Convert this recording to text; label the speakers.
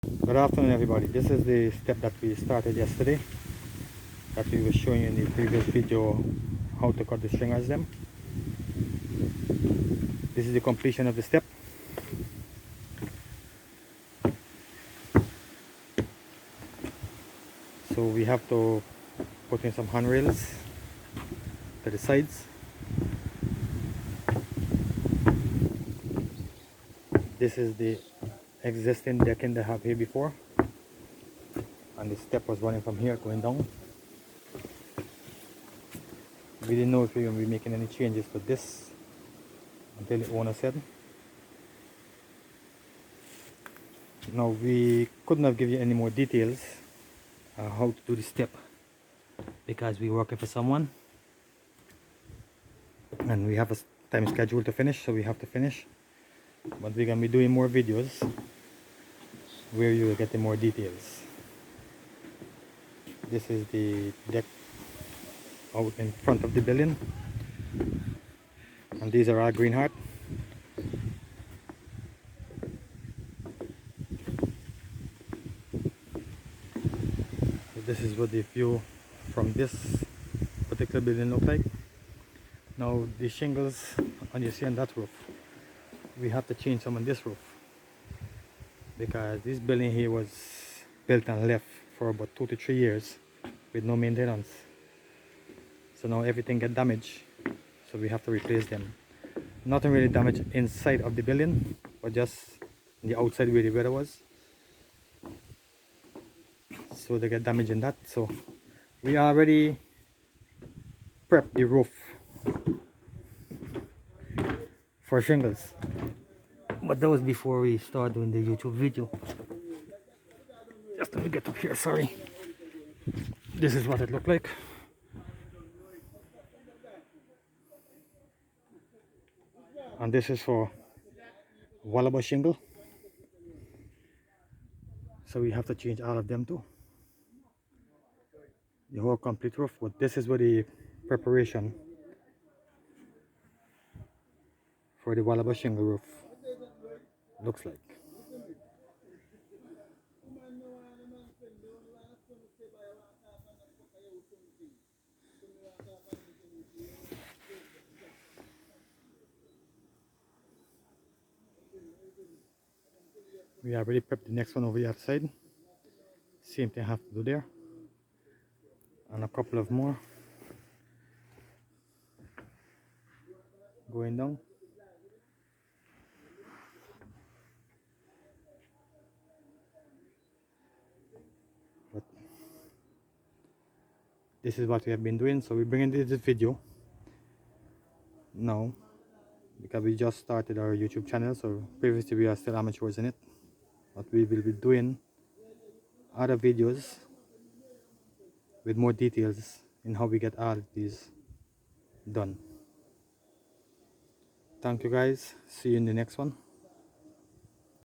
Speaker 1: Good afternoon, everybody. This is the step that we started yesterday, that we were showing you in the previous video how to cut the stringers them. This is the completion of the step. So we have to put in some handrails to the sides. This is the existing decking they have here before, and the step was running from here going down. We didn't know if we were going to be making any changes to this until the owner said. Now we couldn't have given you any more details how to do the step because we're working for someone and we have a time schedule to finish, so we have to finish. But we're going to be doing more videos where you will get more details. This is the deck out in front of the building, and these are our green heart. So this is what the view from this particular building look like. Now the shingles on you see on that roof, we have to change some on this roof because this building here was built and left for about 2 to 3 years with no maintenance. So now everything get damaged, so we have to replace them. Nothing really damaged inside of the building, but just the outside where the weather was, so they get damaged in that. So we already prepped the roof for shingles, but that was before we start doing the YouTube video. Just let me get up here, sorry. This is what it looked like. And this is for wallaba shingle, so we have to change all of them too, the whole complete roof. But this is what the preparation for the wallaba shingle roof looks like. We already prepped the next one over the other side. Same thing I have to do there, and a couple of more going down. But this is what we have been doing, so we're bringing this video now because we just started our YouTube channel. So previously we are still amateurs in it, but we will be doing other videos with more details in how we get all of these done. Thank you guys, see you in the next one.